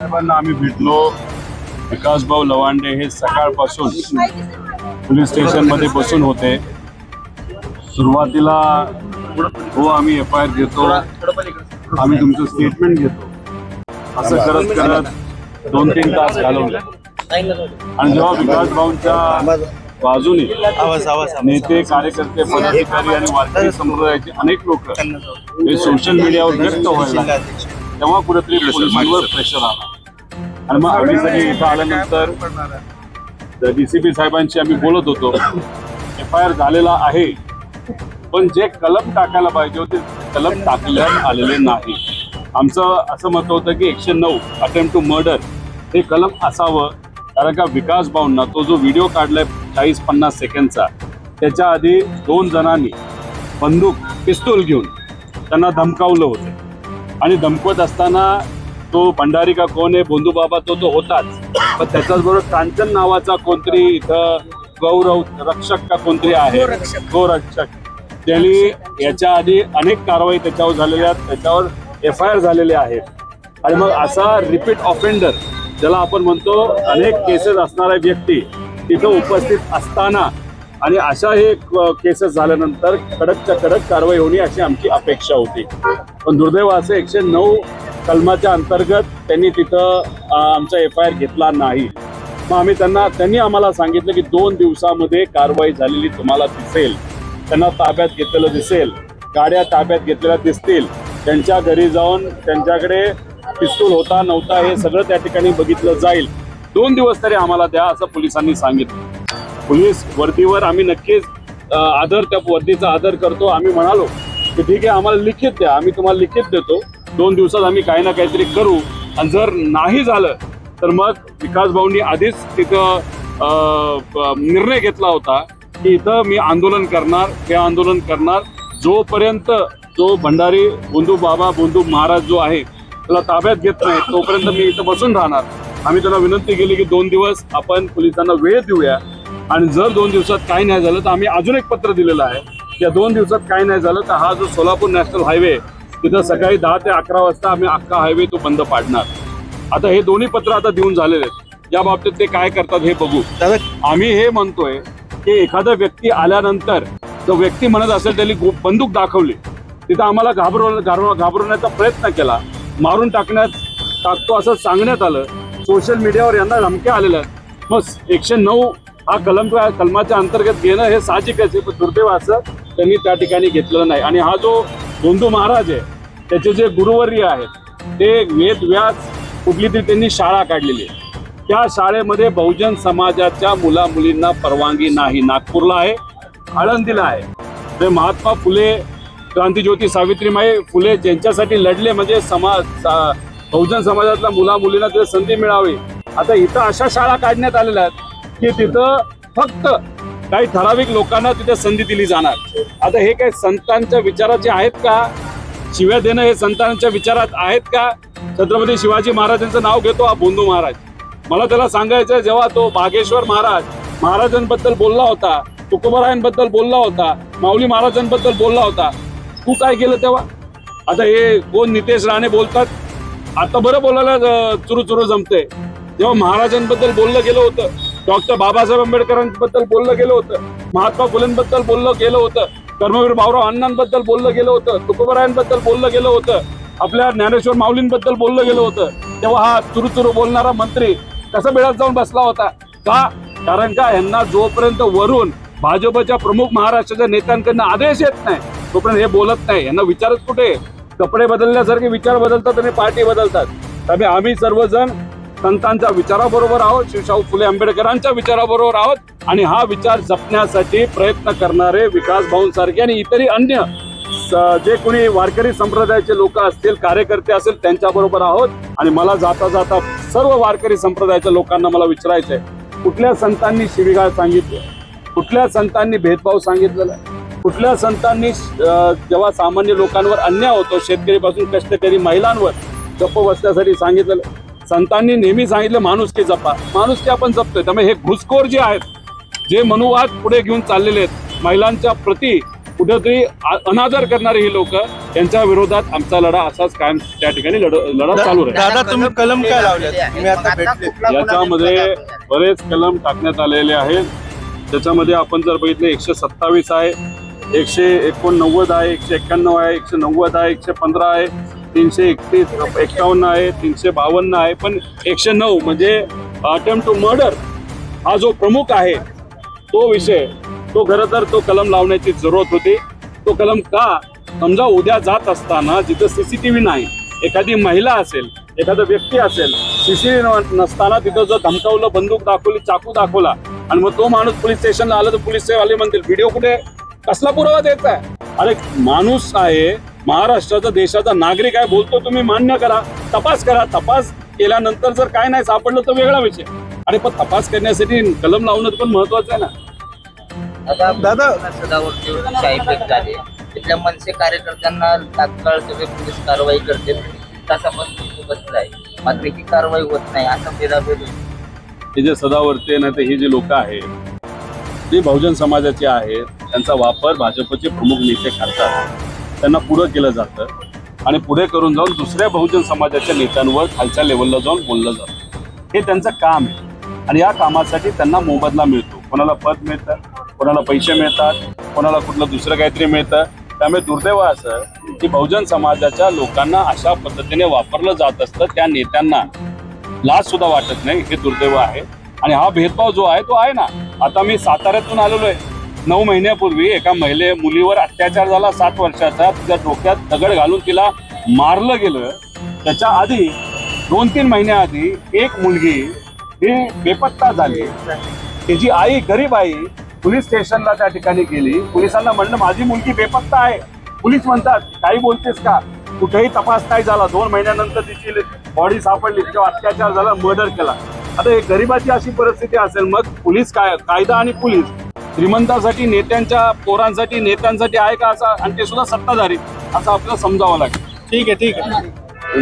साहेबांना आम्ही भेटलो. विकासभाऊ लवांडे हे सकाळपासून पोलीस स्टेशनमध्ये बसून होते. सुरुवातीला हो आम्ही FIR घेतो, आम्ही तुमचं स्टेटमेंट घेतो असं करत करत 2-3 तास घालवले. आणि जेव्हा विकासभाऊंच्या बाजूने नेते, कार्यकर्ते, पदाधिकारी आणि वारकरी संप्रदायाचे अनेक लोक हे सोशल मीडियावर व्यक्त व्हायला लागले, तेव्हा कुठेतरी पोलिसांवर प्रेशर आला. आणि मग आम्ही सगळे इथं आल्यानंतर DCP साहेबांशी आम्ही बोलत होतो. FIR झालेला आहे, पण जे कलम टाकायला पाहिजे होते कलम टाकण्यात आलेले नाही. आमचं असं मत होतं की 109 अटेम्प्ट टू मर्डर हे कलम असावं. कारण का विकासभाऊंना तो जो व्हिडिओ काढलाय 40-50 सेकंडचा, त्याच्या आधी 2 जणांनी बंदूक, पिस्तूल घेऊन त्यांना धमकावलं होतं. आणि धमकवत असताना तो भंडारी का कोण आहे, भोंदू बाबा तो होताच, पण त्याच्याच बरोबर कांचन नावाचा कोणतरी इथं गौरव रक्षक का कोणतरी आहे, गोरक्षक, त्यांनी याच्या आधी अनेक कारवाई त्याच्यावर झालेल्या, त्याच्यावर FIR झालेले आहेत. आणि मग असा रिपीट ऑफेंडर ज्याला आपण म्हणतो, अनेक केसेस असणारा व्यक्ती तिथं उपस्थित असताना आणि अशा हे केसेस झाल्यानंतर कडकच्या कडक कारवाई होणे अशी आमची अपेक्षा होती. पण दुर्दैव असं 109 कलमाच्या अंतर्गत त्यांनी तिथं आमचा FIR घेतला नाही. मग आम्ही त्यांनी आम्हाला सांगितलं की 2 दिवसामध्ये कारवाई झालेली तुम्हाला दिसेल, त्यांना ताब्यात घेतलेलं दिसेल, गाड्या ताब्यात घेतलेल्या दिसतील, त्यांच्या घरी जाऊन त्यांच्याकडे पिस्तूल होता नव्हता हे सगळं त्या ठिकाणी बघितलं जाईल. 2 दिवस तरी आम्हाला द्या असं पोलिसांनी सांगितलं. पोलीस वर्दीवर आम्ही नक्कीच त्या वर्दीचा आदर करतो. आम्ही म्हणालो की ठीक आहे, आम्हाला लिखित द्या, आम्ही तुम्हाला लिखित देतो, 2 दिवसात आम्ही काही ना काहीतरी करू. आणि जर नाही झालं तर मग विकासभाऊंनी आधीच तिथं निर्णय घेतला होता की इथं मी आंदोलन करणार, हे आंदोलन करणार जोपर्यंत जो भंडारी भोंदू बाबा, भोंदू महाराज जो आहे त्याला ताब्यात घेत नाही तोपर्यंत मी इथं बसून राहणार. आम्ही त्यांना विनंती केली की 2 दिवस आपण पोलिसांना वेळ देऊया, आणि जर 2 दिवसात काही नाही झालं तर आम्ही अजून एक पत्र दिलेलं आहे. या 2 दिवसात काही नाही झालं तर हा जो सोलापूर नॅशनल हायवे तिथं सकाळी 10 ते 11 वाजता आम्ही अख्खा हायवे तो बंद पाडणार. आता हे दोन्ही पत्र आता देऊन झालेले आहेत. या बाबतीत ते काय करतात हे बघू. आम्ही हे म्हणतोय की एखादा व्यक्ती आल्यानंतर जो व्यक्ती म्हणत असेल त्यांनी बंदूक दाखवली, तिथं आम्हाला घाबरवण्याचा प्रयत्न केला, मारून टाकतो असं सांगण्यात आलं. सोशल मीडियावर यांना धमक्या आलेल्या आहेत. मग 109 हा कलमाच्या अंतर्गत घेणं हे साहजिकच आहे, पण दुर्दैव असं त्यांनी त्या ठिकाणी घेतलेलं नाही. आणि हा जो भोंदू महाराज आहे त्याचे जे गुरुवर्य आहेत ते वेद व्यास कुठली तरी त्यांनी शाळा काढलेली आहे. त्या शाळेमध्ये बहुजन समाजाच्या मुलामुलींना परवानगी नाही. नागपूरला आहे, आळंदीला आहे. ते महात्मा फुले, क्रांतीज्योती सावित्रीबाई फुले ज्यांच्यासाठी लढले, म्हणजे बहुजन समाजातल्या मुलामुलींना तिथे संधी मिळावी. आता इथं अशा शाळा काढण्यात आलेल्या आहेत की तिथं फक्त काही ठराविक लोकांना तिथे संधी दिली जाणार. आता हे काही संतांच्या विचाराचे आहेत का? शिव्या देणं हे संतांच्या विचारात आहेत का? छत्रपती शिवाजी महाराजांचं नाव घेतो हा भोंदू महाराज. मला त्याला सांगायचं, जेव्हा तो बागेश्वर महाराजांबद्दल बोलला होता, तुकोबारायांबद्दल बोलला होता, माऊली महाराजांबद्दल बोलला होता, तू काय केलं तेव्हा? आता हे कोण नितेश राणे बोलतात, आता बरं बोलायला चुरू जमते. जेव्हा महाराजांबद्दल बोललं गेलं होतं, डॉक्टर बाबासाहेब आंबेडकरांबद्दल बोललं गेलं होतं, महात्मा फुलेंबद्दल बोललं गेलं होतं, कर्मवीर भाऊराव अण्णांबद्दल बोललं गेलं होतं, तुकोबारायांबद्दल बोललं गेलं होतं, आपल्या ज्ञानेश्वर माऊलींबद्दल बोललं गेलं होतं, तेव्हा हा चुरू बोलणारा मंत्री कसा बेळात जाऊन बसला होता का? कारण का यांना जोपर्यंत वरून भाजपच्या प्रमुख महाराष्ट्राच्या नेत्यांकडनं आदेश येत नाही तोपर्यंत हे बोलत नाही. यांना विचारच कुठे? कपडे बदलण्यासारखे विचार बदलतात आणि पार्टी बदलतात. त्यामुळे आम्ही सर्वजण संतांच्या विचाराबरोबर आहोत, शिवशाहू फुले आंबेडकरांच्या विचाराबरोबर आहोत, आणि हा विचार जपण्यासाठी प्रयत्न करणारे विकासभाऊंसारखे आणि इतरही अन्य जे कोणी वारकरी संप्रदायाचे लोक असतील, कार्यकर्ते असतील, त्यांच्याबरोबर आहोत. आणि मला जाता जाता सर्व वारकरी संप्रदायाच्या लोकांना मला विचारायचंय, कुठल्या संतांनी शिवीगाळ सांगितली? कुठल्या संतांनी भेदभाव सांगितलेला? कुठल्या संतांनी जेव्हा सामान्य लोकांवर अन्याय होतो, शेतकरीपासून कष्टकरी महिलांवर गप्प बसण्यासाठी सांगितलेलं? संतांनी नेहमी सांगितलं माणुसकी जपा. माणुसकी आपण जपतोय. त्यामुळे हे घुसखोर जे आहेत, जे मनुवाद पुढे घेऊन चाललेले आहेत, महिलांच्या प्रती कुठेतरी अनादर करणारे ही लोक, यांच्या विरोधात आमचा लढा असाच कायम त्या ठिकाणी लढा चालू राहील. दादा तुम्ही कलम काय लावले? तुम्ही आता भेटले, याच्यामध्ये बरेच कलम टाकण्यात आलेले आहेत. त्याच्यामध्ये आपण जर बघितले 127 आहे, 189 आहे, 191 आहे, 190 आहे, 115 आहे, 351 आहे, 352 आहे. पण 109 म्हणजे अटेम्प्ट टू मर्डर हा जो प्रमुख आहे तो विषय, तो खरं तर तो कलम लावण्याची जरूरत होती. तो कलम का? समजा उद्या जात असताना जिथं सीसीटीव्ही नाही, एखादी महिला असेल, एखादा व्यक्ती असेल, सीसीटीव्ही नसताना तिथं जर धमकावलं, बंदूक दाखवली, चाकू दाखवला आणि मग तो माणूस पोलीस स्टेशनला आला तर पोलीस वाले म्हणतील व्हिडिओ कुठे, कसला पुरावा द्यायचा आहे? अरे माणूस आहे, महाराष्ट्राचा देशाचा नागरिक आहे, बोलतो तुम्ही मान्य करा, तपास करा. तपास केल्यानंतर जर काय नाही सापडलं तर वेगळा विषय. अरे पण तपास करण्यासाठी कलम लावणं पण महत्वाचं आहे ना. दादा सदावरती शाहीफेक झाले, तिथल्या मनसे कार्यकर्त्यांना तात्काळ सगळे पोलीस कारवाई करते, तासापासून बसलं आहे, मात्र ही कारवाई होत नाही, असा भेदाभेद होतो. हे जे सदावर्ते ना ते ही जी लोक आहेत जी बहुजन समाजाचे आहेत, त्यांचा वापर भाजपचे प्रमुख नेते करतात. त्यांना पुढं केलं जातं आणि पुढे करून जाऊन दुसऱ्या बहुजन समाजाच्या नेत्यांवर खालच्या लेवलला जाऊन बोललं जातं. हे त्यांचं काम आहे आणि या कामासाठी त्यांना मोबदला मिळतो. कोणाला पद मिळतं, कोणाला पैसे मिळतात, कोणाला कुठलं दुसरं काहीतरी मिळतं. त्यामुळे दुर्दैव असं की बहुजन समाजाच्या लोकांना अशा पद्धतीने वापरलं जात असतं. त्या नेत्यांना लाज सुद्धा वाटत नाही, हे दुर्दैव आहे. आणि हा भेदभाव जो आहे तो आहे ना. आता मी साताऱ्यातून आलेलो आहे. 9 महिन्यापूर्वी एका मुलीवर अत्याचार झाला, 7 वर्षाचा. तिच्या डोक्यात दगड घालून तिला मारलं गेलं. त्याच्या आधी 2-3 महिन्याआधी एक मुलगी ही बेपत्ता झाली. तिची आई, गरीब आई, पोलीस स्टेशनला त्या ठिकाणी गेली. पोलिसांना म्हणलं माझी मुलगी बेपत्ता आहे. पोलीस म्हणतात काही बोलतेस का? कुठेही तपास नाही झाला. 2 महिन्यानंतर तिची बॉडी सापडली, तिच्यावर अत्याचार झाला, मर्डर केला. आता एक गरीबाची अशी परिस्थिती असेल, मग पोलीस कायदा आणि पोलीस श्रीमंतासाठी, नेत्यांच्या पोरांसाठी, नेत्यांसाठी आहे का असा? आणि ते सुद्धा सत्ताधारी, असं आपल्याला समजावं लागेल. ठीक आहे.